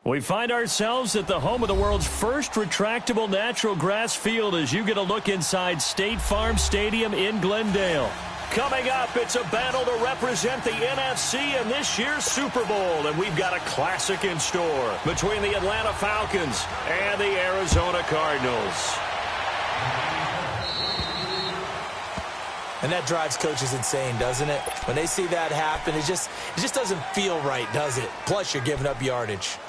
We find ourselves at the home of the world's first retractable natural grass field as you get a look inside State Farm Stadium in Glendale. Coming up, it's a battle to represent the NFC in this year's Super Bowl, and we've got a classic in store between the Atlanta Falcons and the Arizona Cardinals. And that drives coaches insane, doesn't it? When they see that happen, it just doesn't feel right, does it? Plus, you're giving up yardage.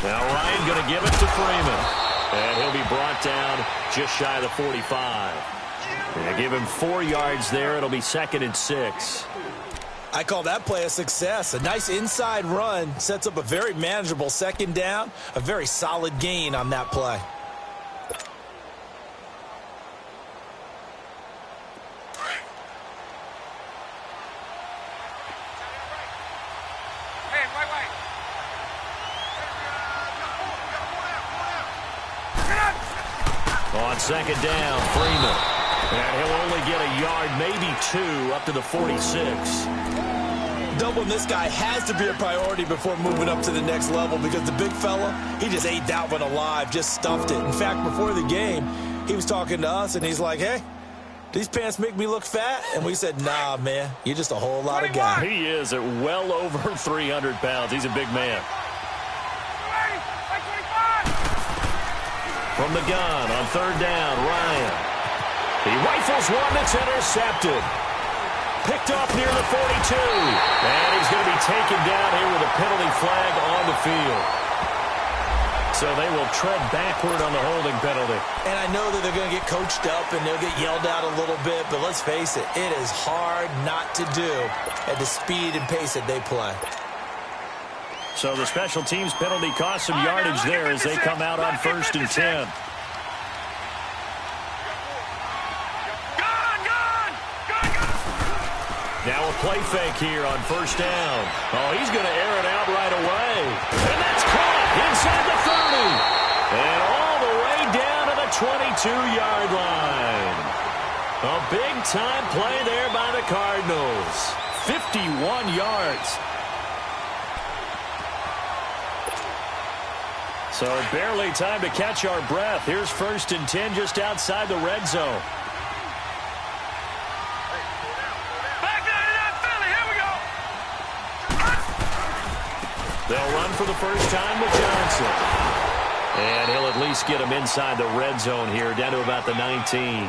Now Ryan going to give it to Freeman. And he'll be brought down just shy of the 45. They give him 4 yards there. It'll be 2nd and 6. I call that play a success. A nice inside run sets up a very manageable 2nd down. A very solid gain on that play. On 2nd down, Freeman. And he'll only get a yard, maybe 2, up to the 46. Doubling this guy has to be a priority before moving up to the next level because the big fella, he just ate that one alive, just stuffed it. In fact, before the game, he was talking to us, and he's like, hey, these pants make me look fat? And we said, nah, man, you're just a whole lot of guy. He is at well over 300 pounds. He's a big man. From the gun on 3rd down, Ryan. He rifles one that's intercepted. Picked off near the 42. And he's going to be taken down here with a penalty flag on the field. So they will tread backward on the holding penalty. And I know that they're going to get coached up and they'll get yelled at a little bit, but let's face it, it is hard not to do at the speed and pace that they play. So the special teams penalty cost some yardage there as they come out on 1st and 10. Now a play fake here on 1st down. Oh, he's going to air it out right away. And that's caught inside the 30. And all the way down to the 22-yard line. A big-time play there by the Cardinals. 51 yards. So barely time to catch our breath. Here's 1st and 10 just outside the red zone. They'll run for the first time with Johnson. And he'll at least get him inside the red zone here, down to about the 19.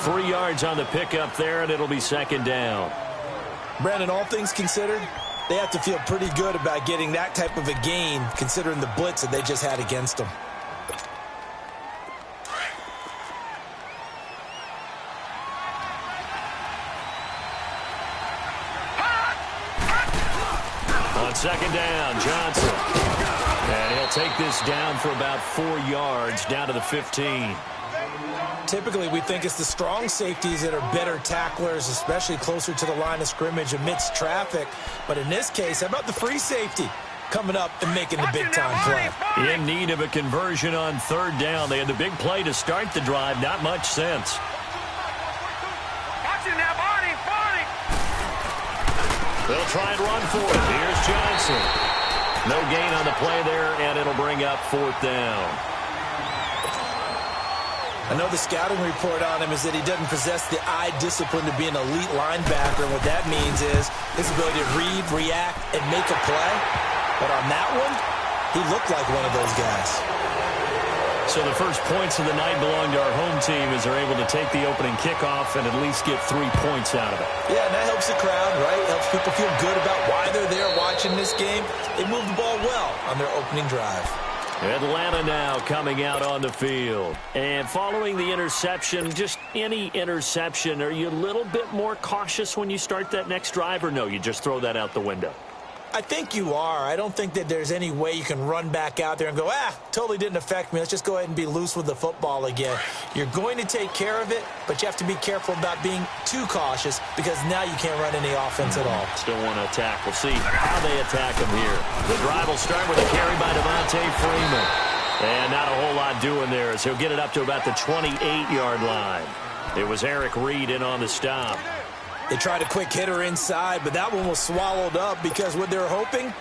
3 yards on the pickup there, and it'll be 2nd down. Brandon, all things considered, they have to feel pretty good about getting that type of a gain, considering the blitz that they just had against them. On 2nd down, Johnson. And he'll take this down for about 4 yards, down to the 15. Typically, we think it's the strong safeties that are better tacklers, especially closer to the line of scrimmage amidst traffic. But in this case, how about the free safety coming up and making the big-time play? In need of a conversion on 3rd down. They had the big play to start the drive. Not much sense. They'll try and run for it. Here's Johnson. No gain on the play there, and it'll bring up 4th down. I know the scouting report on him is that he doesn't possess the eye discipline to be an elite linebacker. And what that means is his ability to read, react, and make a play. But on that one, he looked like one of those guys. So the first points of the night belong to our home team as they're able to take the opening kickoff and at least get 3 points out of it. Yeah, and that helps the crowd, right? Helps people feel good about why they're there watching this game. They moved the ball well on their opening drive. Atlanta now coming out on the field. And following the interception, just any interception, are you a little bit more cautious when you start that next drive, or no, you just throw that out the window? I think you are. I don't think that there's any way you can run back out there and go, totally didn't affect me. Let's just go ahead and be loose with the football again. You're going to take care of it, but you have to be careful about being too cautious because now you can't run any offense at all. Still want to attack. We'll see how they attack him here. The drive will start with a carry by Devontae Freeman. And not a whole lot doing there as he'll get it up to about the 28-yard line. It was Eric Reed in on the stop. They tried a quick hitter inside, but that one was swallowed up because what they're hoping,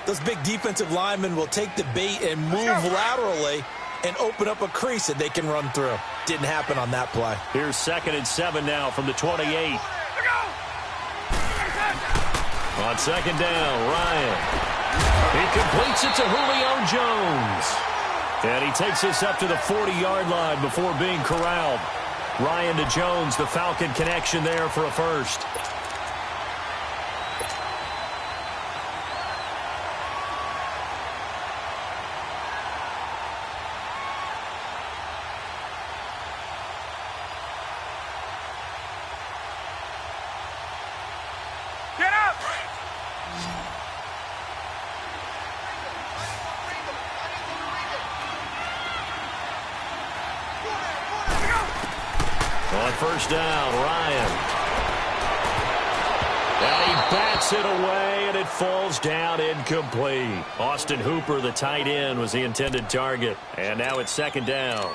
those big defensive linemen will take the bait and move laterally and open up a crease that they can run through. Didn't happen on that play. Here's 2nd and 7 now from the 28. On 2nd down, Ryan. He completes it to Julio Jones. And he takes this up to the 40-yard line before being corralled. Ryan to Jones, the Falcon connection there for a first. Get up! On 1st down, Ryan. And he bats it away, and it falls down incomplete. Austin Hooper, the tight end, was the intended target. And now it's 2nd down.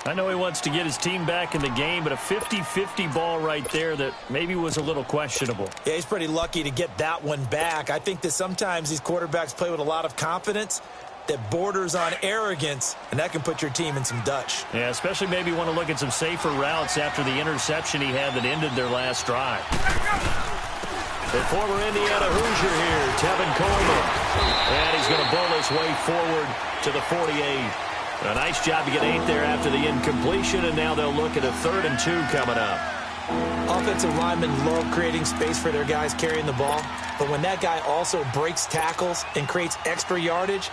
I know he wants to get his team back in the game, but a 50-50 ball right there that maybe was a little questionable. Yeah, he's pretty lucky to get that one back. I think that sometimes these quarterbacks play with a lot of confidence that borders on arrogance, and that can put your team in some Dutch. Yeah, especially maybe want to look at some safer routes after the interception he had that ended their last drive. The former Indiana Hoosier here, Tevin Coleman. And he's going to bowl his way forward to the 48. A nice job to get 8 there after the incompletion, and now they'll look at a 3rd and 2 coming up. Offensive linemen love creating space for their guys carrying the ball, but when that guy also breaks tackles and creates extra yardage,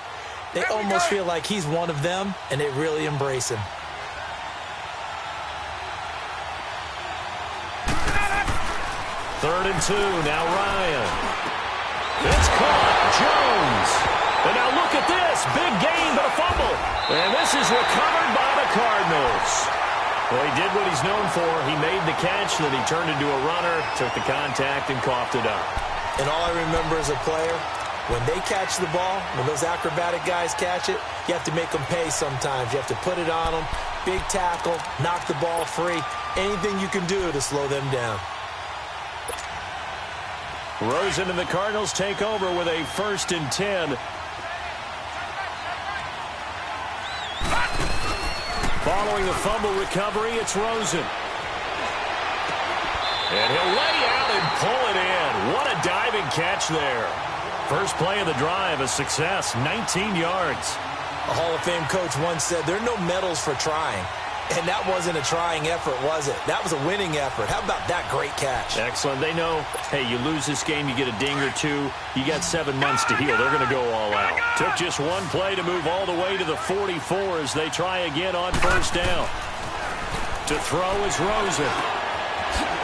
they almost feel like he's one of them, and they really embrace him. Third and 2, now Ryan. It's caught, Jones. And now look at this, big gain but a fumble. And this is recovered by the Cardinals. Well, he did what he's known for. He made the catch, then he turned into a runner, took the contact, and coughed it up. And all I remember as a player, when they catch the ball, when those acrobatic guys catch it, you have to make them pay sometimes. You have to put it on them, big tackle, knock the ball free, anything you can do to slow them down. Rosen and the Cardinals take over with a 1st and 10. Following the fumble recovery, it's Rosen. And he'll lay out and pull it in. What a diving catch there. First play of the drive, a success, 19 yards. A Hall of Fame coach once said, there are no medals for trying. And that wasn't a trying effort, was it? That was a winning effort. How about that great catch? Excellent. They know, hey, you lose this game, you get a ding or two. You got 7 months to heal. They're going to go all out. Took just one play to move all the way to the 44 as they try again on 1st down. To throw is Rosen.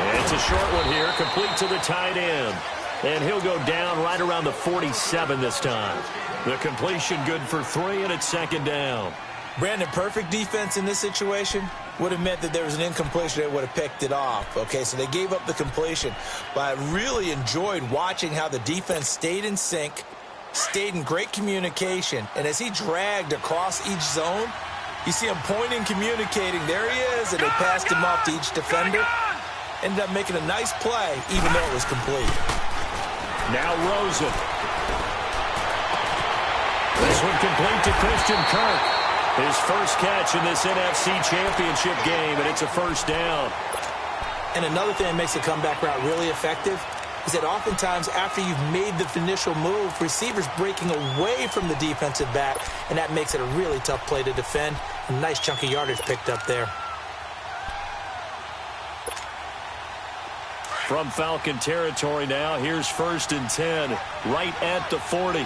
And it's a short one here, complete to the tight end. And he'll go down right around the 47 this time. The completion good for 3, and it's 2nd down. Brandon, perfect defense in this situation would have meant that there was an incompletion. They would have picked it off. Okay, so they gave up the completion. But I really enjoyed watching how the defense stayed in sync, stayed in great communication. And as he dragged across each zone, you see him pointing, communicating. There he is, and they passed him off to each defender. Ended up making a nice play, even though it was complete. Now Rosen. This one complete to Christian Kirk. His first catch in this NFC Championship game, and it's a 1st down. And another thing that makes the comeback route really effective is that oftentimes after you've made the initial move, receivers breaking away from the defensive back, and that makes it a really tough play to defend. A nice chunk of yardage picked up there. From Falcon territory now, here's 1st and 10, right at the 40. All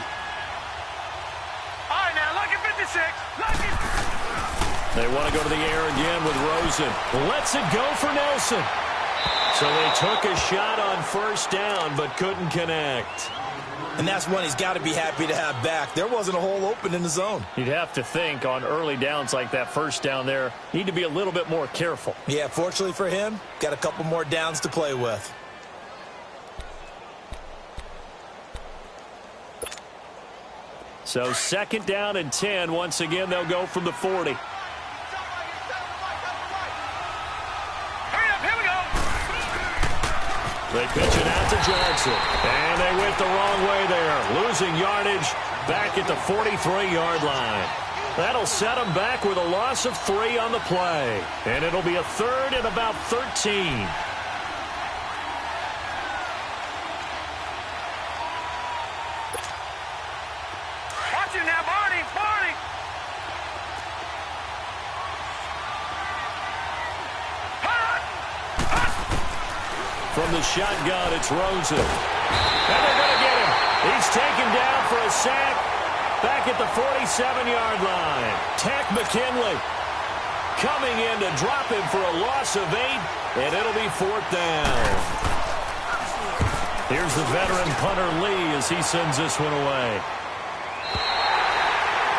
right, now, look at 56. Look at... They want to go to the air again with Rosen. Lets it go for Nelson. So they took a shot on 1st down, but couldn't connect. And that's one he's got to be happy to have back. There wasn't a hole open in the zone. You'd have to think on early downs like that first down there, need to be a little bit more careful. Yeah, fortunately for him, got a couple more downs to play with. So 2nd down and 10. Once again, they'll go from the 40. Hurry up, here we go. They pitch it out to Johnson. And they went the wrong way there. Losing yardage back at the 43-yard line. That'll set them back with a loss of 3 on the play. And it'll be a 3rd and about 13. Watch it now, Barney, Barney. From the shotgun, it's Rosen. And they're going to get him. He's taken down for a sack back at the 47-yard line. Tack McKinley coming in to drop him for a loss of 8, and it'll be 4th down. Here's the veteran punter Lee as he sends this one away.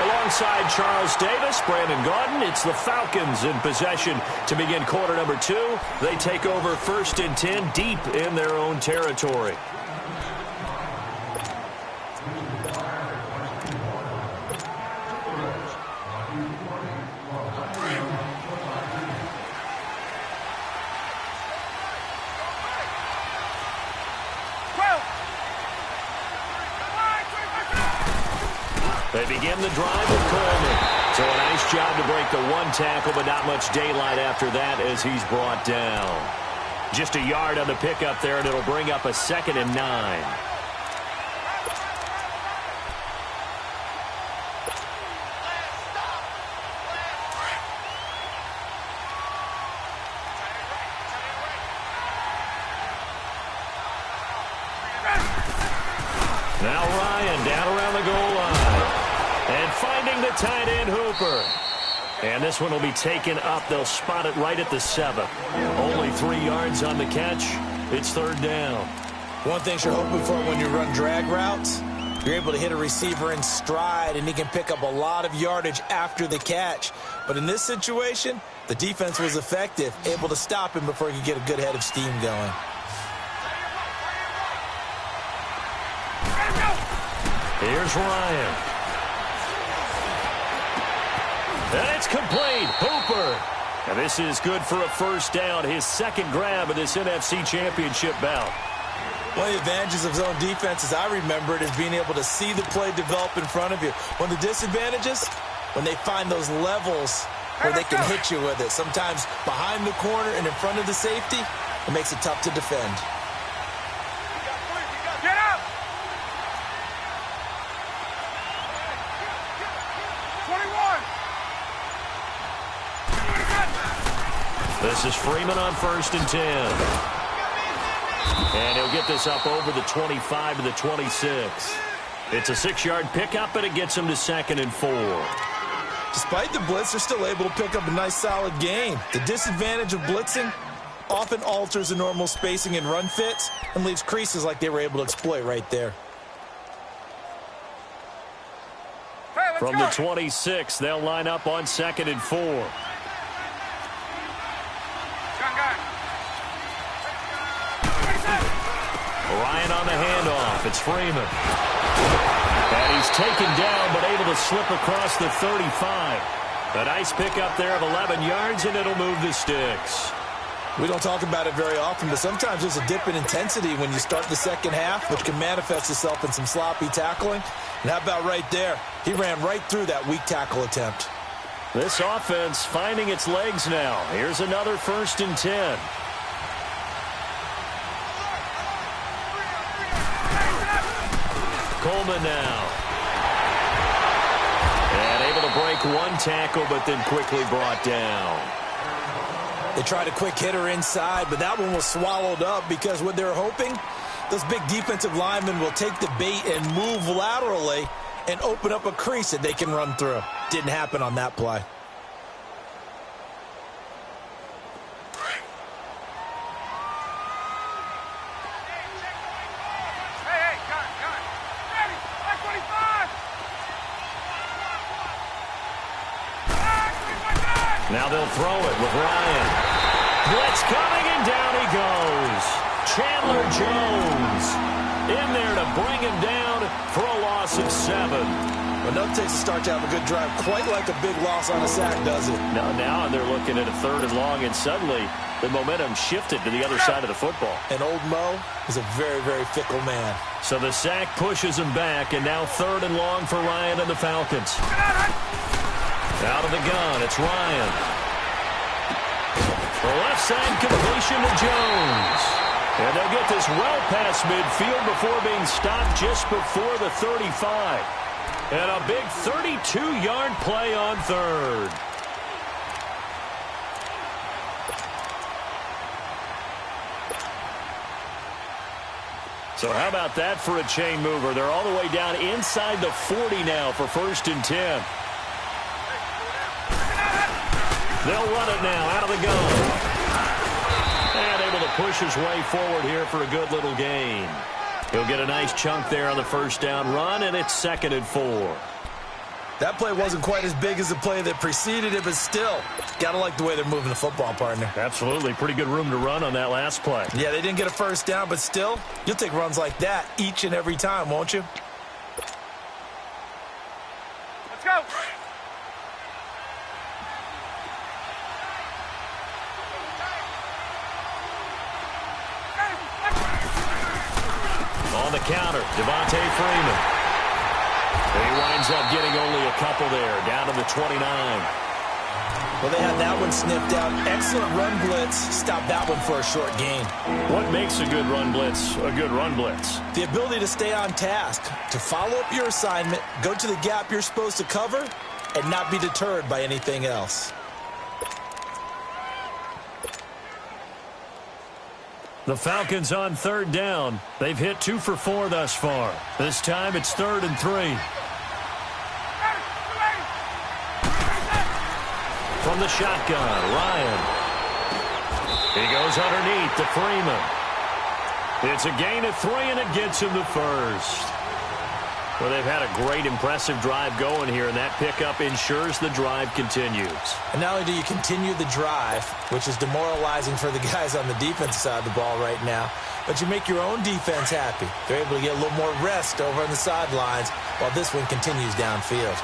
Alongside Charles Davis, Brandon Gaudin, it's the Falcons in possession to begin quarter number 2. They take over 1st and 10 deep in their own territory. They begin the drive with Coleman. So a nice job to break the 1 tackle, but not much daylight after that as he's brought down. Just a yard on the pickup there, and it'll bring up a 2nd and 9. Now Ryan down around the goal line. And finding the tight end, Hooper. And this one will be taken up. They'll spot it right at the 7. Only 3 yards on the catch. It's 3rd down. One thing you're hoping for when you run drag routes, you're able to hit a receiver in stride, and he can pick up a lot of yardage after the catch. But in this situation, the defense was effective, able to stop him before he could get a good head of steam going. Here's Ryan. And it's complete. Hooper. And this is good for a 1st down. His 2nd grab of this NFC Championship bout. One of the advantages of zone defense, as I remember it, is being able to see the play develop in front of you. One of the disadvantages, when they find those levels where they can hit you with it. Sometimes behind the corner and in front of the safety, it makes it tough to defend. Get up. 21. This is Freeman on 1st and 10. And he'll get this up over the 25 to the 26. It's a 6-yard pickup, and it gets him to 2nd and 4. Despite the blitz, they're still able to pick up a nice, solid gain. The disadvantage of blitzing often alters the normal spacing and run fits and leaves creases like they were able to exploit right there. Hey, From go. the 26, they'll line up on 2nd and 4. Ryan on the handoff. It's Freeman. And he's taken down, but able to slip across the 35. A nice pickup there of 11 yards, and it'll move the sticks. We don't talk about it very often, but sometimes there's a dip in intensity when you start the second half, which can manifest itself in some sloppy tackling. And how about right there? He ran right through that weak tackle attempt. This offense finding its legs now. Here's another 1st and 10. Coleman now. And able to break 1 tackle, but then quickly brought down. They tried a quick hitter inside, but that one was swallowed up because what they're hoping, those big defensive linemen will take the bait and move laterally and open up a crease that they can run through. Didn't happen on that play. Now they'll throw it with Ryan. Blitz coming, and down he goes. Chandler Jones in there to bring him down for a loss of 7. Enough takes a start to have a good drive, quite like a big loss on a sack, does it? Now they're looking at a 3rd and long, and suddenly the momentum shifted to the other side of the football. And old Mo is a very, very fickle man. So the sack pushes him back, and now 3rd and long for Ryan and the Falcons. Out of the gun, it's Ryan. The left side completion to Jones. And they'll get this well past midfield before being stopped just before the 35. And a big 32-yard play on 3rd. So how about that for a chain mover? They're all the way down inside the 40 now for 1st and 10. They'll run it now out of the gun. And able to push his way forward here for a good little gain. He'll get a nice chunk there on the 1st down run, and it's 2nd and 4. That play wasn't quite as big as the play that preceded it, but still, gotta like the way they're moving the football, partner. Absolutely. Pretty good room to run on that last play. Yeah, they didn't get a 1st down, but still, you'll take runs like that each and every time, won't you? Let's go. On the counter, Devontae Freeman. He winds up getting only a couple there, down to the 29. Well, they had that one sniffed out. Excellent run blitz. Stop that one for a short gain. What makes a good run blitz a good run blitz? The ability to stay on task, to follow up your assignment, go to the gap you're supposed to cover, and not be deterred by anything else. The Falcons on 3rd down. They've hit 2 for 4 thus far. This time it's 3rd and 3. From the shotgun, Ryan. He goes underneath to Freeman. It's a gain of 3, and it gets him the 1st. Well, they've had a great, impressive drive going here, and that pickup ensures the drive continues. And not only do you continue the drive, which is demoralizing for the guys on the defensive side of the ball right now, but you make your own defense happy. They're able to get a little more rest over on the sidelines while this one continues downfield.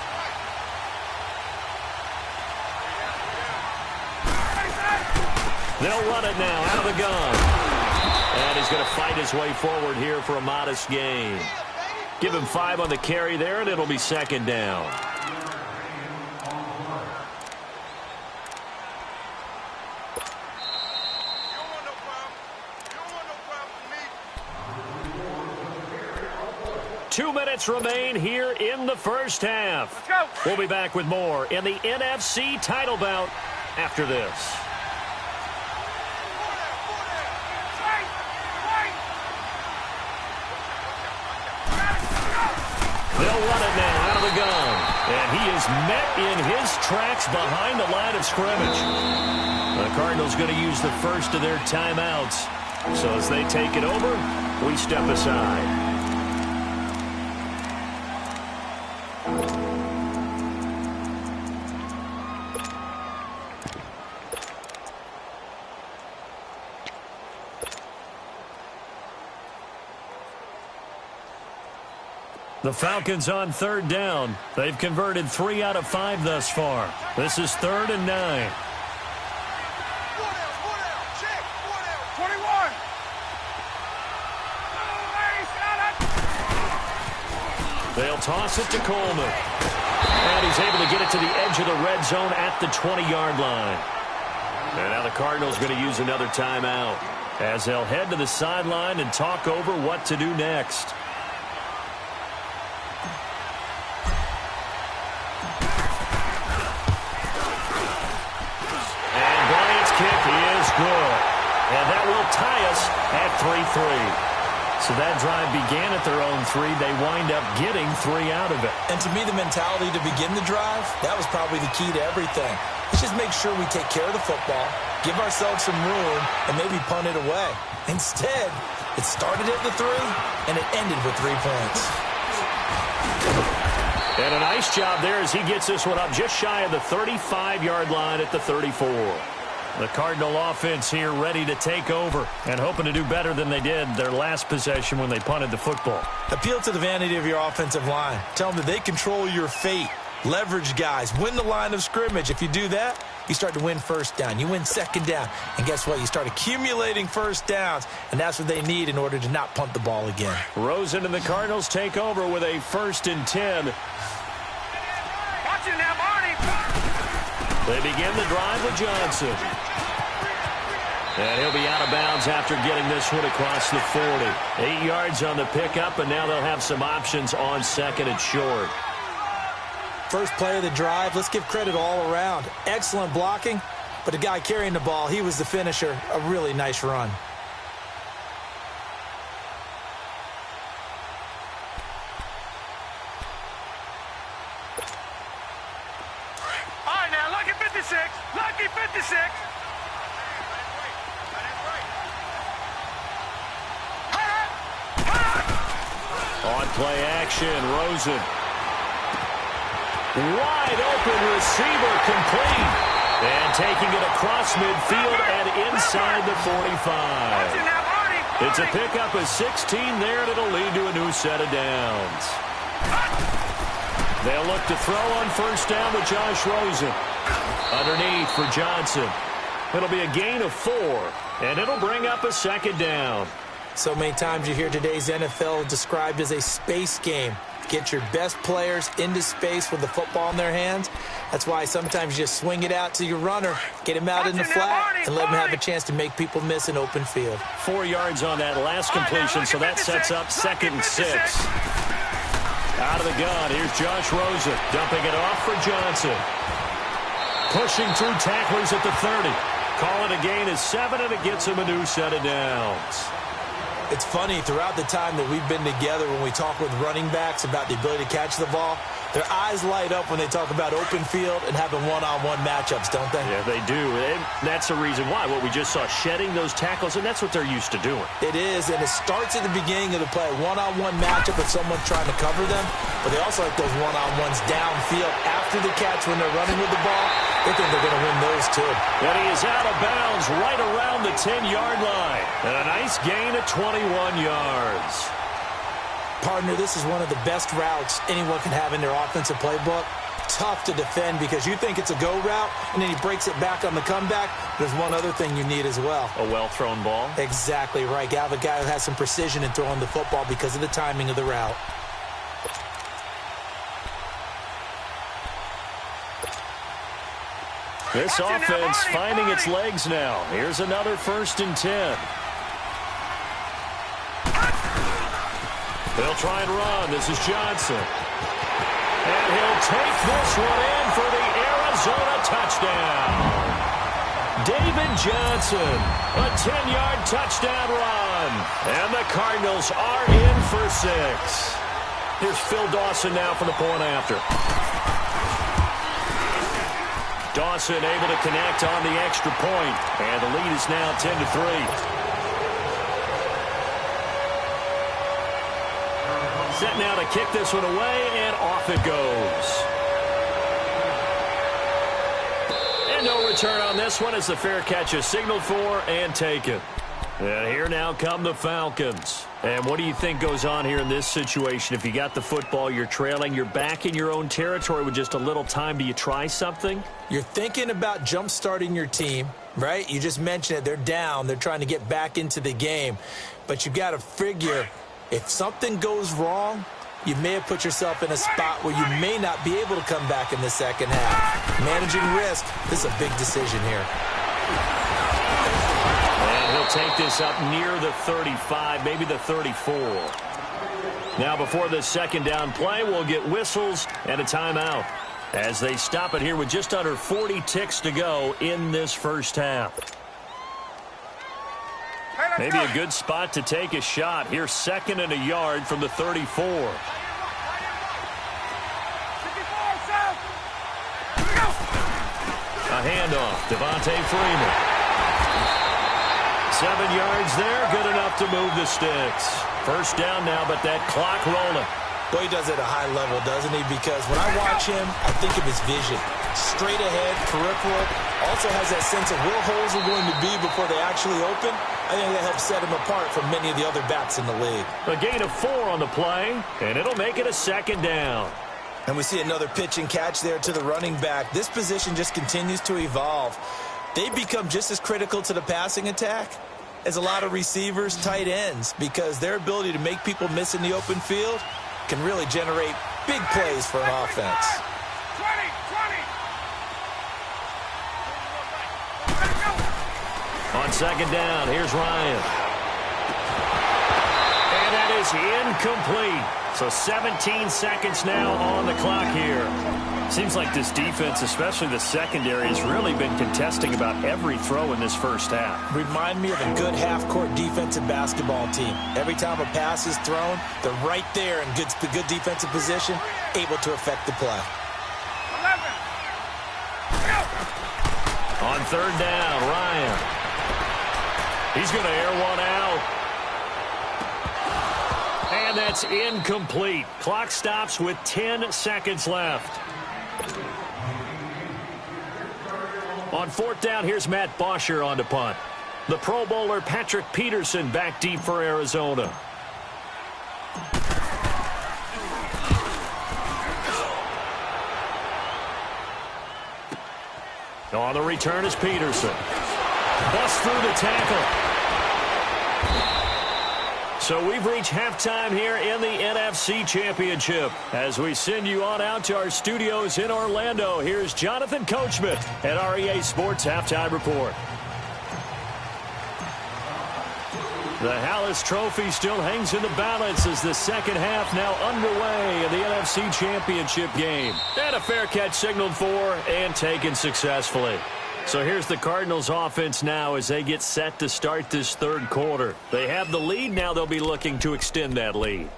They'll run it now out of the gun. And he's going to fight his way forward here for a modest gain. Give him 5 on the carry there, and it'll be 2nd down. Two minutes remain here in the 1st half. Let's go. We'll be back with more in the NFC title bout after this. They'll run it now out of the gun. And he is met in his tracks behind the line of scrimmage. The Cardinals going to use the 1st of their timeouts. So as they take it over, we step aside. The Falcons on 3rd down. They've converted 3 out of 5 thus far. This is 3rd and 9. 21. They'll toss it to Coleman. And he's able to get it to the edge of the red zone at the 20-yard line. And now the Cardinals going to use another timeout as they'll head to the sideline and talk over what to do next. Good. And that will tie us at 3-3. So that drive began at their own 3. They wind up getting 3 out of it. And to me, the mentality to begin the drive, that was probably the key to everything. Let's just make sure we take care of the football, give ourselves some room, and maybe punt it away. Instead, it started at the 3, and it ended with 3 points. And a nice job there as he gets this one up just shy of the 35-yard line at the 34. The Cardinal offense here ready to take over and hoping to do better than they did their last possession when they punted the football. Appeal to the vanity of your offensive line. Tell them that they control your fate. Leverage guys. Win the line of scrimmage. If you do that, you start to win first down. You win second down. And guess what? You start accumulating first downs. And that's what they need in order to not punt the ball again. Rosen and the Cardinals take over with a 1st and 10. Watch it now, Barney. They begin the drive with Johnson. And he'll be out of bounds after getting this one across the 40. 8 yards on the pickup, and now they'll have some options on 2nd and short. First play of the drive, let's give credit all around. Excellent blocking, but the guy carrying the ball, he was the finisher. A really nice run. All right, now, lucky 56. Lucky 56. On play action, Rosen. Wide open receiver complete. And taking it across midfield and inside the 45. It's a pickup of 16 there, and it'll lead to a new set of downs. They'll look to throw on 1st down with Josh Rosen. Underneath for Johnson. It'll be a gain of 4, and it'll bring up a 2nd down. So many times you hear today's NFL described as a space game. Get your best players into space with the football in their hands. That's why sometimes you just swing it out to your runner, get him out in the flat, and let him have a chance to make people miss an open field. 4 yards on that last completion, so that sets up 2nd and 6. Out of the gun, here's Josh Rosen, dumping it off for Johnson. Pushing through tacklers at the 30. Call it a gain of 7, and it gets him a new set of downs. It's funny, throughout the time that we've been together, when we talk with running backs about the ability to catch the ball, their eyes light up when they talk about open field and having one-on-one matchups, don't they? Yeah, they do. And that's the reason why. What we just saw, shedding those tackles, and that's what they're used to doing. It is, and it starts at the beginning of the play. One-on-one matchup with someone trying to cover them, but they also like those one-on-ones downfield after the catch when they're running with the ball. They think they're going to win those, too. And he is out of bounds right around the 10-yard line. And a nice gain of 21 yards. Partner, this is one of the best routes anyone can have in their offensive playbook. Tough to defend because you think it's a go route, and then he breaks it back on the comeback. There's one other thing you need as well. A well-thrown ball? Exactly right. You have a guy who has some precision in throwing the football because of the timing of the route. This offense finding its legs now. Here's another 1st and 10. They'll try and run. This is Johnson. And he'll take this one in for the Arizona touchdown. David Johnson, a 10-yard touchdown run. And the Cardinals are in for 6. Here's Phil Dawson now for the point after. Dawson able to connect on the extra point, and the lead is now 10-3. Set now to kick this one away, and off it goes. And no return on this one as the fair catch is signaled for and taken. And here now come the Falcons. And what do you think goes on here in this situation? If you got the football, you're trailing, you're back in your own territory with just a little time. Do you try something? You're thinking about jump-starting your team, right? You just mentioned it. They're down. They're trying to get back into the game. But you got to figure, if something goes wrong, you may have put yourself in a spot where you may not be able to come back in the second half. Managing risk, this is a big decision here. And he'll take this up near the 35, maybe the 34. Now before this second down play, we'll get whistles and a timeout as they stop it here with just under 40 ticks to go in this first half. Maybe a good spot to take a shot. Here's 2nd and a yard from the 34. A handoff, Devontae Freeman. 7 yards there, good enough to move the sticks. First down now, but that clock rolling. Well, he does it at a high level, doesn't he? Because when I watch him, I think of his vision. Straight ahead, peripheral. Also has that sense of where holes are going to be before they actually open. I think that helps set him apart from many of the other bats in the league. A gain of 4 on the play, and it'll make it a second down. And we see another pitch and catch there to the running back. This position just continues to evolve. They become just as critical to the passing attack as a lot of receivers, tight ends, because their ability to make people miss in the open field can really generate big plays for an offense. 20. On second down, here's Ryan. And that is incomplete. So 17 seconds now on the clock here. Seems like this defense, especially the secondary, has really been contesting about every throw in this first half. Remind me of a good half-court defensive basketball team. Every time a pass is thrown, they're right there in good defensive position, able to affect the play. 11. On third down, Ryan. He's going to air one out. And that's incomplete. Clock stops with 10 seconds left. On fourth down, here's Matt Bosher on to punt. The Pro Bowler Patrick Peterson back deep for Arizona. On the return is Peterson. Bust through the tackle. So we've reached halftime here in the NFC Championship. As we send you on out to our studios in Orlando, here's Jonathan Coachman at REA Sports Halftime Report. The Hallis Trophy still hangs in the balance as the second half now underway in the NFC Championship game. And a fair catch signaled for and taken successfully. So here's the Cardinals offense now as they get set to start this third quarter. They have the lead. Now they'll be looking to extend that lead.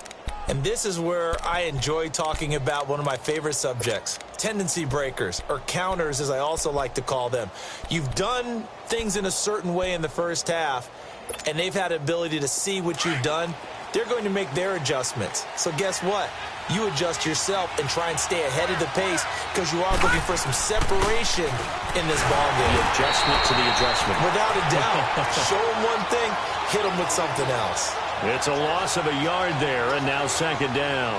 And this is where I enjoy talking about one of my favorite subjects, tendency breakers, or counters as I also like to call them. You've done things in a certain way in the first half, and they've had the ability to see what you've done. They're going to make their adjustments. So guess what? You adjust yourself and try and stay ahead of the pace because you are looking for some separation in this ballgame. The adjustment to the adjustment. Without a doubt. Show them one thing, hit them with something else. It's a loss of a yard there, and now second down.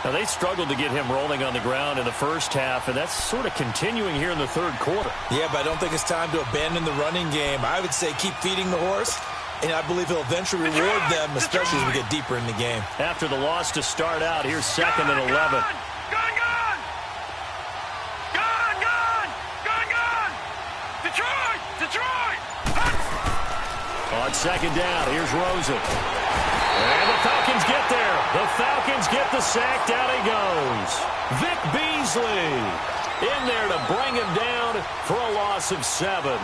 Now, they struggled to get him rolling on the ground in the first half, and that's sort of continuing here in the third quarter. Yeah, but I don't think it's time to abandon the running game. I would say keep feeding the horse. And I believe he'll eventually reward them, especially as we get deeper in the game. After the loss to start out, here's second and 11. Gone! Detroit! On second down, here's Rosen. And the Falcons get there. The Falcons get the sack. Down he goes. Vic Beasley in there to bring him down for a loss of 7.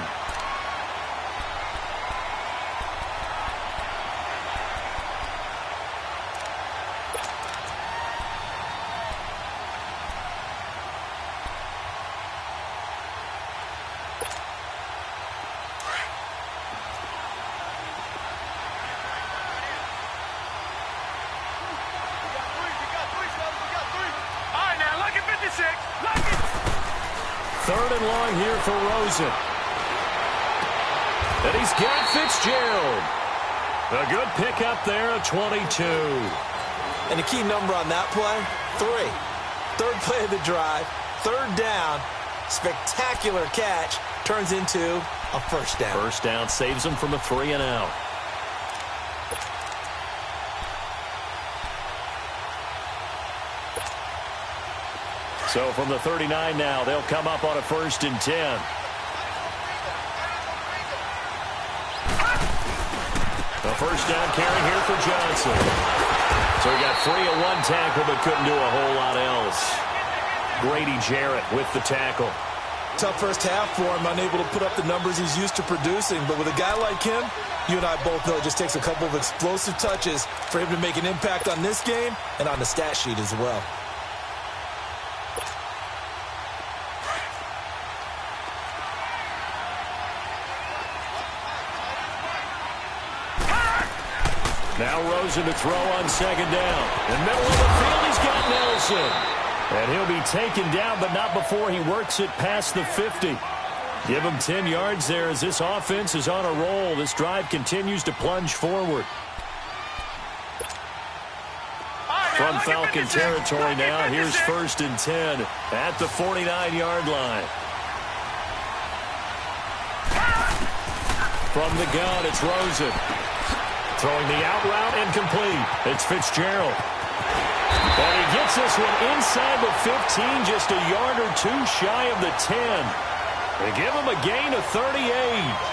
Third and long here for Rosen. And he's got Fitzgerald. A good pickup there at 22. And the key number on that play, 3. Third play of the drive, third down, spectacular catch, turns into a first down. First down saves him from a 3 and out. So from the 39 now, they'll come up on a 1st and 10. A first down carry here for Johnson. So he got free of one tackle but couldn't do a whole lot else. Grady Jarrett with the tackle. Tough first half for him, unable to put up the numbers he's used to producing. But with a guy like him, you and I both know it just takes a couple of explosive touches for him to make an impact on this game and on the stat sheet as well. Now Rosen to throw on second down. In the middle of the field, he's got Nelson. And he'll be taken down, but not before he works it past the 50. Give him 10 yards there as this offense is on a roll. This drive continues to plunge forward. From Falcon territory now, here's 1st and 10 at the 49-yard line. From the gun, it's Rosen. Throwing the out route incomplete. It's Fitzgerald. And he gets this one inside the 15, just a yard or two shy of the 10. They give him a gain of 38.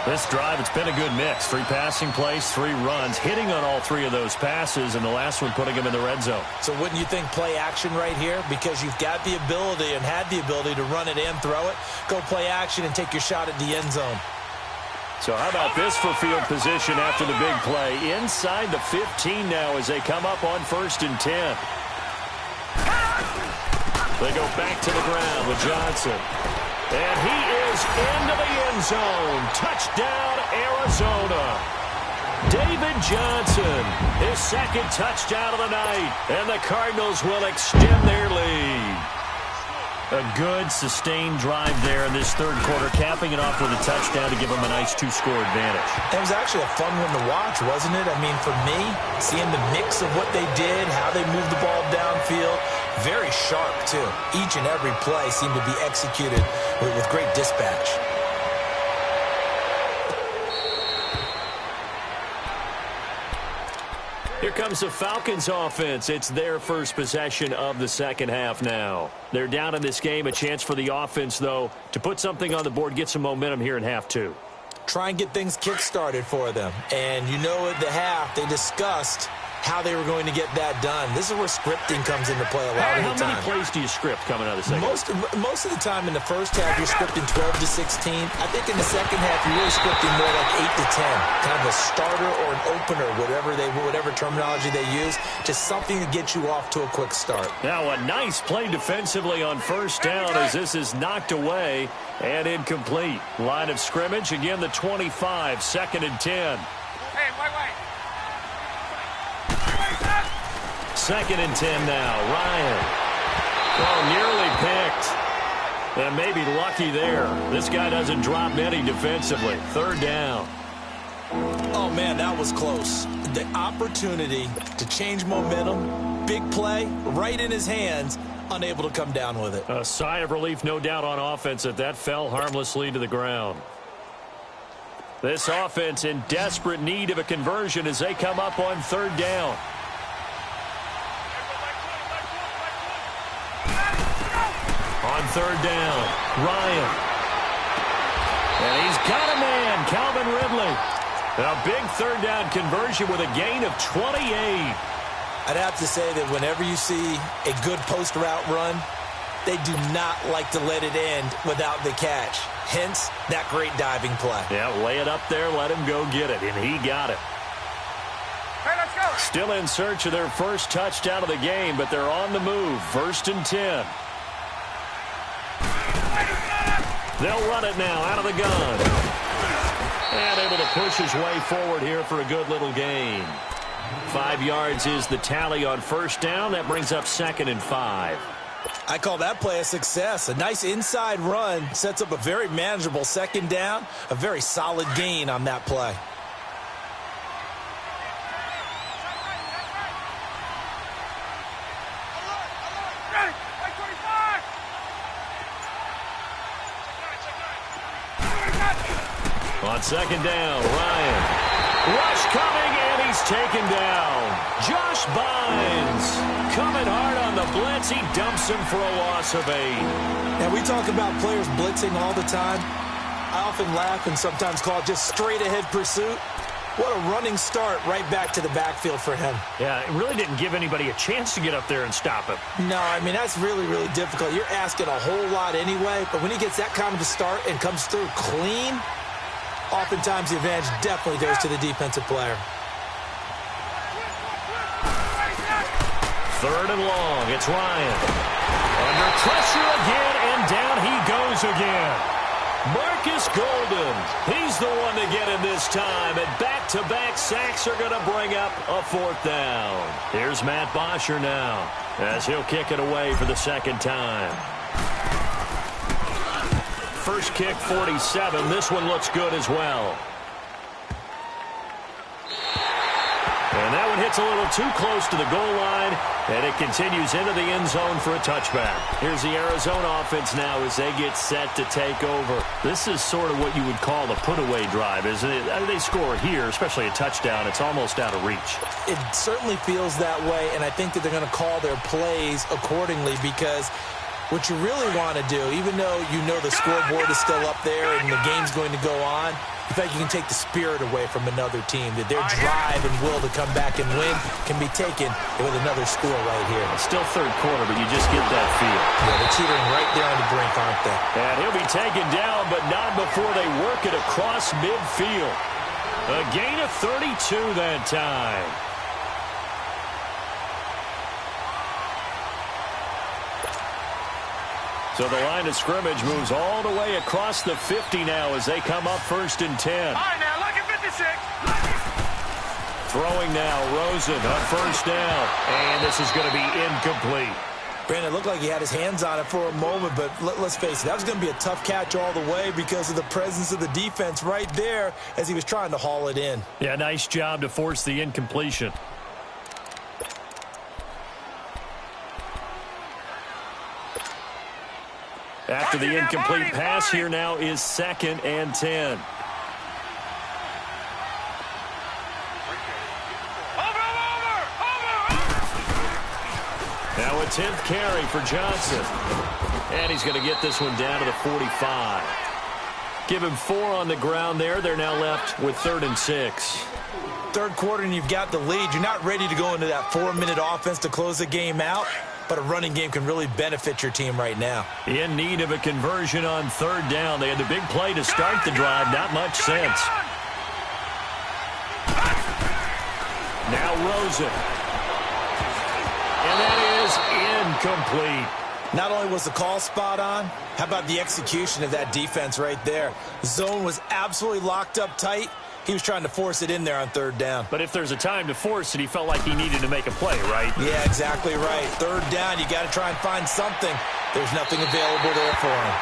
This drive, it's been a good mix. 3 passing plays, 3 runs, hitting on all 3 of those passes, and the last one putting him in the red zone. So wouldn't you think play action right here? Because you've got the ability and had the ability to run it and throw it. Go play action and take your shot at the end zone. So how about this for field position after the big play? Inside the 15 now as they come up on 1st and 10. They go back to the ground with Johnson. And he is into the end zone. Touchdown, Arizona. David Johnson, his 2nd touchdown of the night. And the Cardinals will extend their lead. A good, sustained drive there in this 3rd quarter, capping it off with a touchdown to give them a nice 2-score advantage. It was actually a fun one to watch, wasn't it? I mean, for me, seeing the mix of what they did, how they moved the ball downfield, very sharp, too. Each and every play seemed to be executed with great dispatch. Here comes the Falcons offense. It's their first possession of the 2nd half now. They're down in this game. A chance for the offense, though, to put something on the board, get some momentum here in half 2. Try and get things kick-started for them. And you know at the half, they discussed how they were going to get that done. This is where scripting comes into play a lot of the time. How many plays do you script coming out of the second? Most of the time in the first half, you're scripting 12 to 16. I think in the second half, you're really scripting more like 8 to 10. Kind of a starter or an opener, whatever terminology they use. Just something to get you off to a quick start. Now a nice play defensively on 1st down as this is knocked away and incomplete. Line of scrimmage, again the 25, 2nd and 10. Hey, wait. 2nd and 10 now. Ryan. Oh, nearly picked. And maybe lucky there. This guy doesn't drop many defensively. 3rd down. Oh, man, that was close. The opportunity to change momentum, big play, right in his hands, unable to come down with it. A sigh of relief, no doubt, on offense that fell harmlessly to the ground. This offense in desperate need of a conversion as they come up on 3rd down. On 3rd down, Ryan. And he's got a man, Calvin Ridley. A big 3rd down conversion with a gain of 28. I'd have to say that whenever you see a good post route run, they do not like to let it end without the catch. Hence, that great diving play. Yeah, lay it up there, let him go get it, and he got it. Hey, let's go. Still in search of their first touchdown of the game, but they're on the move. 1st and 10. They'll run it now out of the gun. And able to push his way forward here for a good little gain. 5 yards is the tally on 1st down. That brings up 2nd and 5. I call that play a success. A nice inside run sets up a very manageable 2nd down. A very solid gain on that play. On 2nd down, Ryan. Rush coming, and he's taken down. Josh Bynes coming hard on the blitz. He dumps him for a loss of 8. Now, we talk about players blitzing all the time. I often laugh and sometimes call it just straight-ahead pursuit. What a running start right back to the backfield for him. Yeah, it really didn't give anybody a chance to get up there and stop him. No, I mean, that's really, really difficult. You're asking a whole lot anyway, but when he gets that kind of a start and comes through clean, oftentimes the advantage definitely goes to the defensive player. 3rd and long. It's Ryan. Under pressure again, and down he goes again. Marcus Golden, he's the one to get him this time, and back-to-back sacks are going to bring up a 4th down. Here's Matt Bosher now, as he'll kick it away for the 2nd time. First kick, 47. This one looks good as well. And that one hits a little too close to the goal line, and it continues into the end zone for a touchback. Here's the Arizona offense now as they get set to take over. This is sort of what you would call a put-away drive, isn't it? They score here, especially a touchdown. It's almost out of reach. It certainly feels that way, and I think that they're going to call their plays accordingly because what you really want to do, even though you know the scoreboard is still up there and the game's going to go on, in fact, you can take the spirit away from another team, that their drive and will to come back and win can be taken with another score right here. It's still 3rd quarter, but you just get that feel. Yeah, they're teetering right there on the brink, aren't they? And he'll be taken down, but not before they work it across midfield. A gain of 32 that time. So the line of scrimmage moves all the way across the 50 now as they come up 1st and 10. All right, now, look at 56. Throwing now, Rosen on 1st down. And this is going to be incomplete. Brandon, it looked like he had his hands on it for a moment, but let's face it, that was going to be a tough catch all the way because of the presence of the defense right there as he was trying to haul it in. Yeah, nice job to force the incompletion. After the incomplete pass, here now is 2nd and 10. Now a 10th carry for Johnson. And he's going to get this one down to the 45. Give him 4 on the ground there. They're now left with 3rd and 6. 3rd quarter and you've got the lead. You're not ready to go into that 4-minute offense to close the game out. But a running game can really benefit your team right now. In need of a conversion on 3rd down. They had the big play to start the drive. Not much sense. Now Rosen. And that is incomplete. Not only was the call spot on, how about the execution of that defense right there? Zone was absolutely locked up tight. He was trying to force it in there on 3rd down. But if there's a time to force it, he felt like he needed to make a play, right? Yeah, exactly right. 3rd down, you got to try and find something. There's nothing available there for him.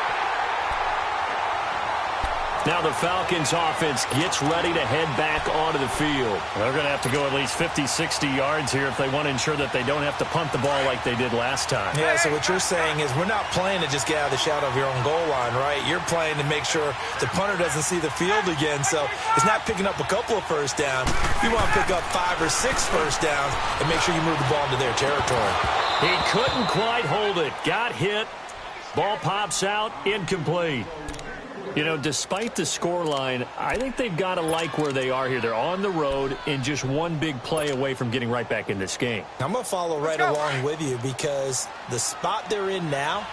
Now the Falcons offense gets ready to head back onto the field. They're going to have to go at least 50, 60 yards here if they want to ensure that they don't have to punt the ball like they did last time. Yeah, so what you're saying is we're not playing to just get out of the shadow of your own goal line, right? You're playing to make sure the punter doesn't see the field again. So it's not picking up a couple of 1st downs. You want to pick up 5 or 6 1st downs and make sure you move the ball into their territory. He couldn't quite hold it. Got hit. Ball pops out. Incomplete. You know, despite the scoreline, I think they've got to like where they are here. They're on the road and just one big play away from getting right back in this game. I'm going to follow right along with you because the spot they're in now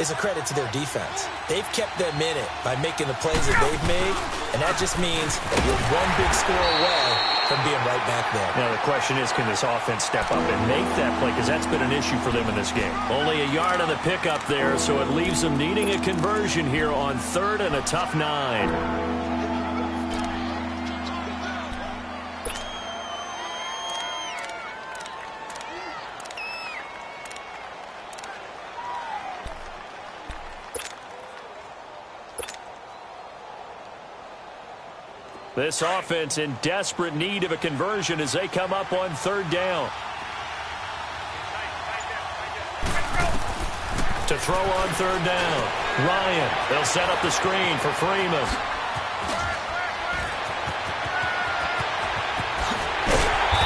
is a credit to their defense. They've kept them in it by making the plays that they've made, and that just means that you're one big score away from being right back there. Now the question is, can this offense step up and make that play? Because that's been an issue for them in this game. Only a yard on the pickup there, so it leaves them needing a conversion here on 3rd and a tough 9. This offense in desperate need of a conversion as they come up on 3rd down. To throw on 3rd down. Ryan, they'll set up the screen for Freeman.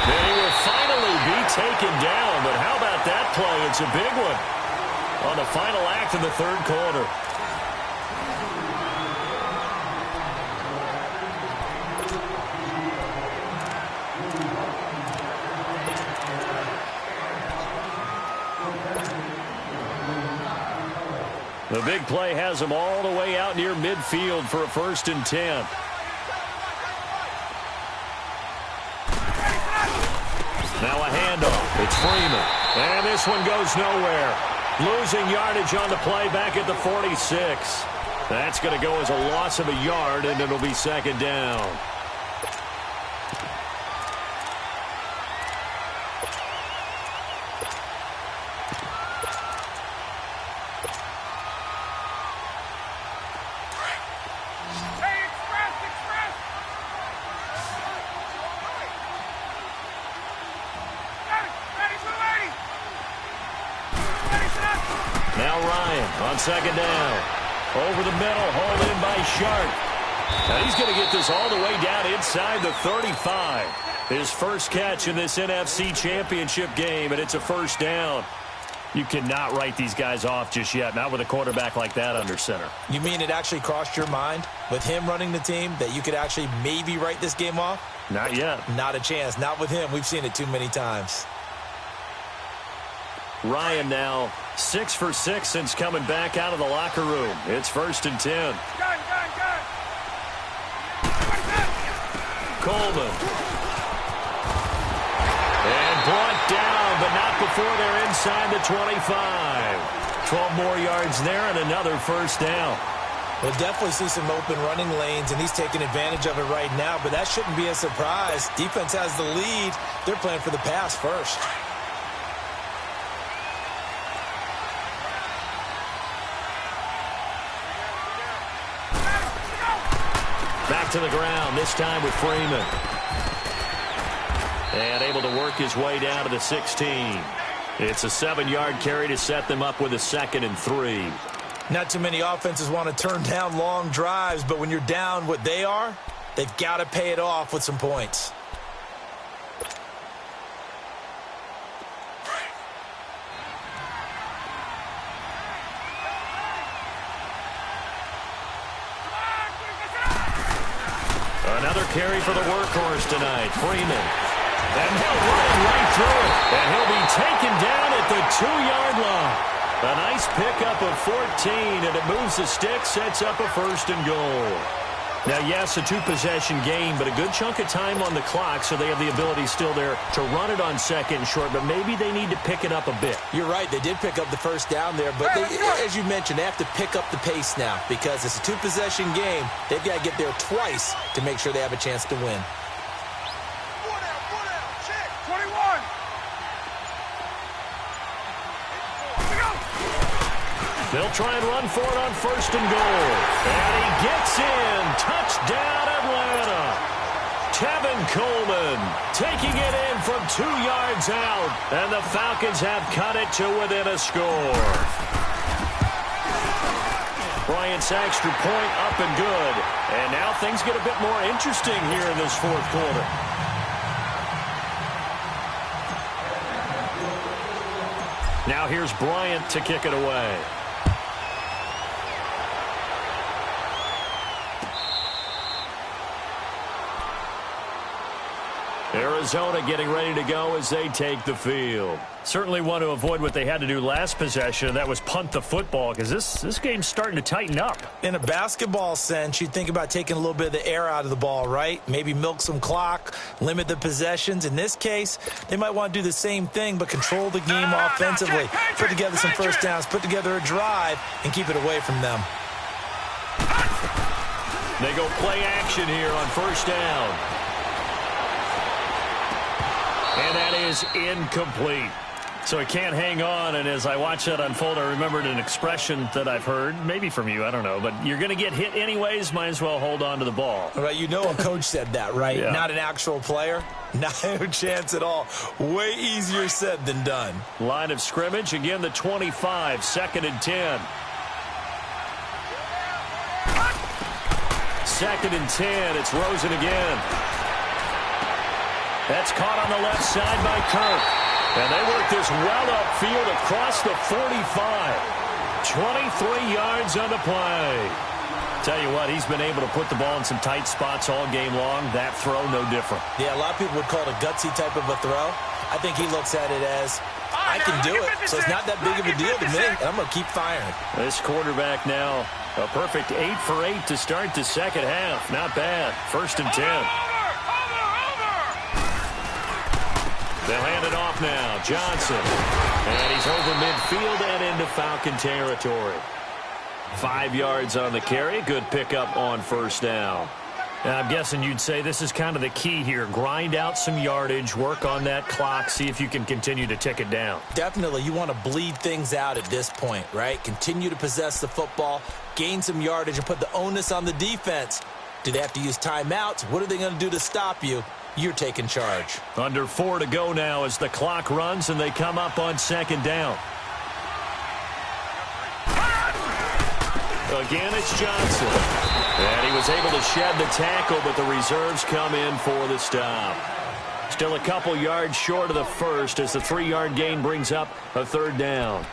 Then he will finally be taken down, but how about that play? It's a big one on the final act of the 3rd quarter. The big play has them all the way out near midfield for a 1st and 10. Now a handoff. It's Freeman. And this one goes nowhere. Losing yardage on the play back at the 46. That's going to go as a loss of a yard, and it'll be second down. Second down. Over the middle, hauled in by Sharp. Now he's going to get this all the way down inside the 35. His first catch in this NFC Championship game, and it's a first down. You cannot write these guys off just yet, not with a quarterback like that under center. You mean it actually crossed your mind with him running the team that you could actually maybe write this game off? Not yet. Not a chance. Not with him. We've seen it too many times. Ryan now 6 for 6 since coming back out of the locker room. It's 1st and 10. Coleman. And brought down, but not before they're inside the 25. 12 more yards there and another first down. We'll definitely see some open running lanes, and he's taking advantage of it right now, but that shouldn't be a surprise. Defense has the lead. They're playing for the pass first. Back to the ground, this time with Freeman. And able to work his way down to the 16. It's a 7-yard carry to set them up with a 2nd and 3. Not too many offenses want to turn down long drives, but when you're down what they are, they've got to pay it off with some points. Another carry for the workhorse tonight, Freeman. And he'll run right through it. And he'll be taken down at the 2-yard line. A nice pickup of 14, and it moves the stick, sets up a 1st and goal. Now, yes, a 2-possession game, but a good chunk of time on the clock, so they have the ability still there to run it on 2nd and short, but maybe they need to pick it up a bit. You're right. They did pick up the first down there, but they, as you mentioned, they have to pick up the pace now because it's a 2-possession game. They've got to get there twice to make sure they have a chance to win. They'll try and run for it on 1st and goal. And he gets in. Touchdown, Atlanta. Tevin Coleman taking it in from 2 yards out. And the Falcons have cut it to within a score. Bryant Saxter point up and good. And now things get a bit more interesting here in this 4th quarter. Now here's Bryant to kick it away. Arizona getting ready to go as they take the field. Certainly want to avoid what they had to do last possession. That was punt the football because this game's starting to tighten up. In a basketball sense, you think about taking a little bit of the air out of the ball, right? Maybe milk some clock, limit the possessions. In this case, they might want to do the same thing but control the game offensively. Put together some first downs, put together a drive, and keep it away from them. They go play action here on 1st down. And that is incomplete. So he can't hang on, and as I watch that unfold, I remembered an expression that I've heard, maybe from you, I don't know, but you're going to get hit anyways, might as well hold on to the ball. All right, you know a coach said that, right? Yeah. Not an actual player. Not a chance at all. Way easier said than done. Line of scrimmage, again the 25, 2nd and 10. 2nd and 10, it's Rosen again. That's caught on the left side by Kirk. And they work this well upfield across the 45. 23 yards on the play. Tell you what, he's been able to put the ball in some tight spots all game long. That throw, no different. Yeah, a lot of people would call it a gutsy type of a throw. I think he looks at it as, I can do it, so it's not that big of a deal to me, and I'm going to keep firing. This quarterback now, a perfect 8 for 8 to start the second half. Not bad. 1st and 10. They'll hand it off now. Johnson. And he's over midfield and into Falcon territory. 5 yards on the carry. Good pickup on first down. And I'm guessing you'd say this is kind of the key here. Grind out some yardage, work on that clock, see if you can continue to tick it down. Definitely. You want to bleed things out at this point, right? Continue to possess the football, gain some yardage, and put the onus on the defense. Do they have to use timeouts? What are they going to do to stop you? You're taking charge. Under 4 to go now as the clock runs and they come up on second down. Again, it's Johnson. And he was able to shed the tackle, but the reserves come in for the stop. Still a couple yards short of the first as the 3-yard gain brings up a third down.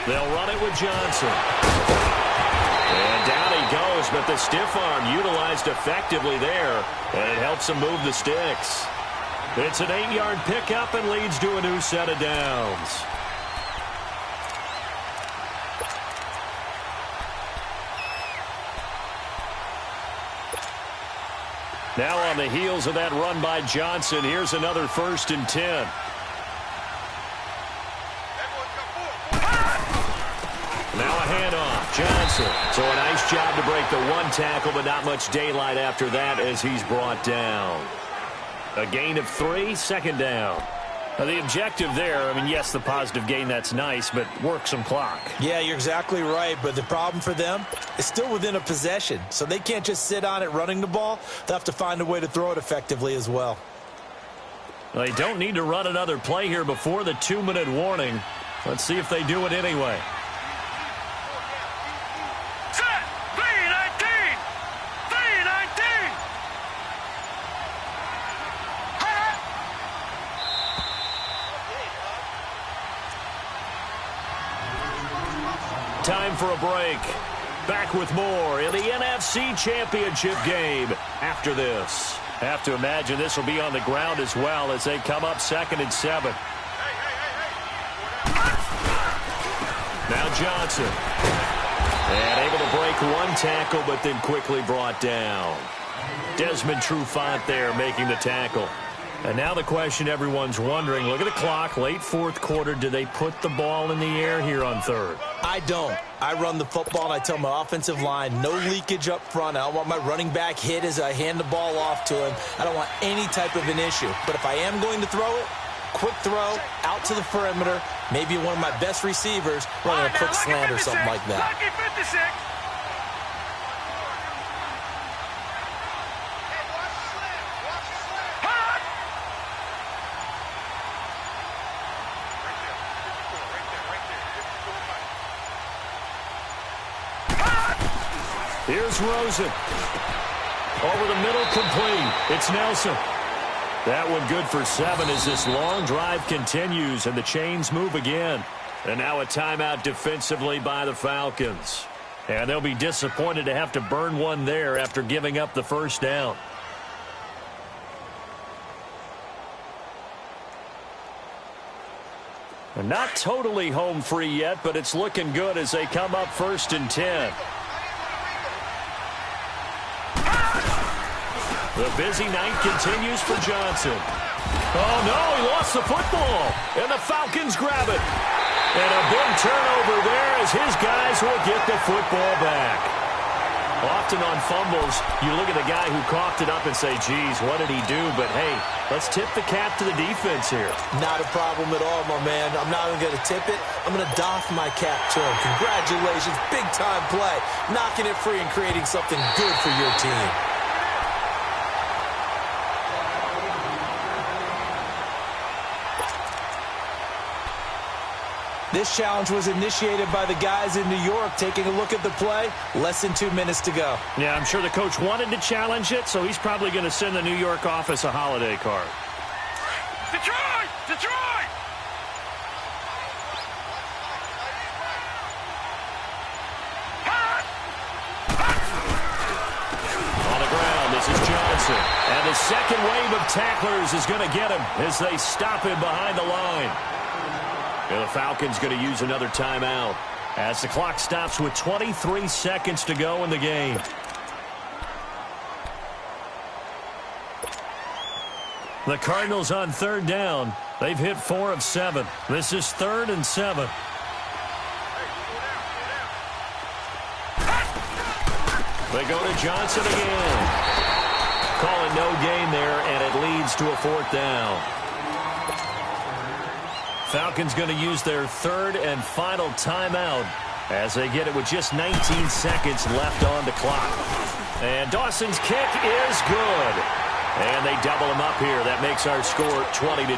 They'll run it with Johnson. And down he goes, but the stiff arm utilized effectively there, and it helps him move the sticks. It's an 8-yard pickup and leads to a new set of downs. Now on the heels of that run by Johnson, here's another 1st and 10. Now a handoff, Johnson. So a nice job to break the one tackle, but not much daylight after that as he's brought down. A gain of 3, second down. Now the objective there, I mean, yes, the positive gain, that's nice, but work some clock. Yeah, you're exactly right, but the problem for them is still within a possession, so they can't just sit on it running the ball. They'll have to find a way to throw it effectively as well. They don't need to run another play here before the 2-minute warning. Let's see if they do it anyway. Time for a break. Back with more in the NFC Championship game after this. Have to imagine this will be on the ground as well as they come up 2nd and 7. Now Johnson. And able to break one tackle, but then quickly brought down. Desmond Trufant there making the tackle. And now the question everyone's wondering, look at the clock, late 4th quarter, do they put the ball in the air here on 3rd? I don't. I run the football, and I tell my offensive line, no leakage up front. I don't want my running back hit as I hand the ball off to him. I don't want any type of an issue. But if I am going to throw it, quick throw, out to the perimeter, maybe one of my best receivers running a quick slant or something like that. Lucky 56. Here's Rosen. Over the middle, complete. It's Nelson. That one good for 7 as this long drive continues and the chains move again. And now a timeout defensively by the Falcons. And they'll be disappointed to have to burn one there after giving up the first down. And not totally home free yet, but it's looking good as they come up 1st and 10. The busy night continues for Johnson. Oh, no, he lost the football. And the Falcons grab it. And a big turnover there as his guys will get the football back. Often on fumbles, you look at the guy who coughed it up and say, geez, what did he do? But, hey, let's tip the cap to the defense here. Not a problem at all, my man. I'm not even going to tip it. I'm going to doff my cap to him. Congratulations, big-time play. Knocking it free and creating something good for your team. This challenge was initiated by the guys in New York. Taking a look at the play, less than 2 minutes to go. Yeah, I'm sure the coach wanted to challenge it, so he's probably going to send the New York office a holiday card. Detroit! Detroit! Johnson. And the second wave of tacklers is going to get him as they stop him behind the line. And the Falcons going to use another timeout as the clock stops with 23 seconds to go in the game. The Cardinals on third down. They've hit 4 of 7. This is 3rd and 7. They go to Johnson again. Call it no gain there, and it leads to a 4th down. Falcons going to use their 3rd and final timeout as they get it with just 19 seconds left on the clock. And Dawson's kick is good. And they double him up here. That makes our score 20-10.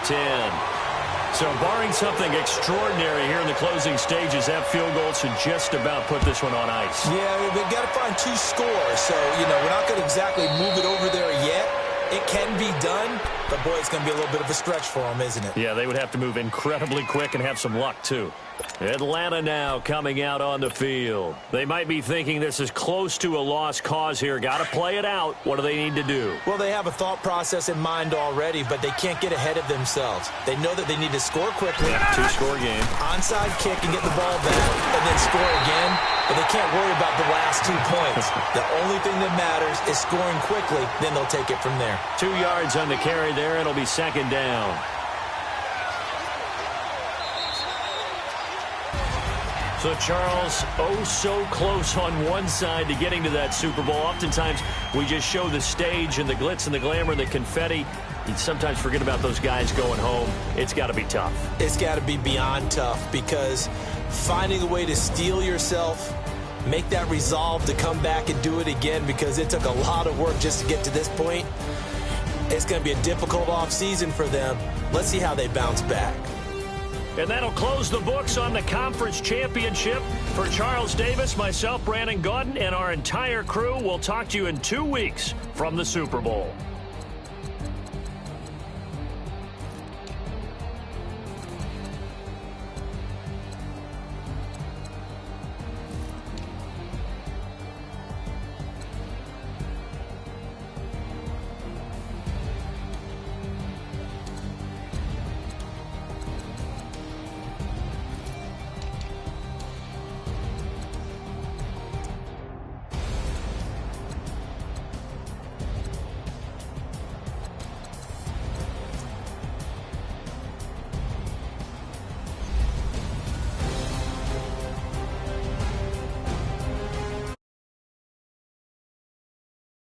So barring something extraordinary here in the closing stages, that field goal should just about put this one on ice. Yeah, they've got to find 2 scores. So, we're not going to exactly move it over there yet. It can be done, but, boy, it's going to be a little bit of a stretch for them, isn't it? Yeah, they would have to move incredibly quick and have some luck, too. Atlanta now coming out on the field. They might be thinking this is close to a lost cause here. Got to play it out. What do they need to do? Well, they have a thought process in mind already, but they can't get ahead of themselves. They know that they need to score quickly. Yeah, 2-score game. Onside kick and get the ball back, and then score again. But they can't worry about the last 2 points. The only thing that matters is scoring quickly. Then they'll take it from there. 2 yards on the carry there. It'll be 2nd down. So, Charles, oh so close on one side to getting to that Super Bowl. Oftentimes, we just show the stage and the glitz and the glamour and the confetti. You sometimes forget about those guys going home. It's got to be tough. It's got to be beyond tough because finding a way to steel yourself, make that resolve to come back and do it again because it took a lot of work just to get to this point. It's going to be a difficult offseason for them. Let's see how they bounce back. And that'll close the books on the conference championship. For Charles Davis, myself, Brandon Gaudin, and our entire crew, we'll talk to you in 2 weeks from the Super Bowl.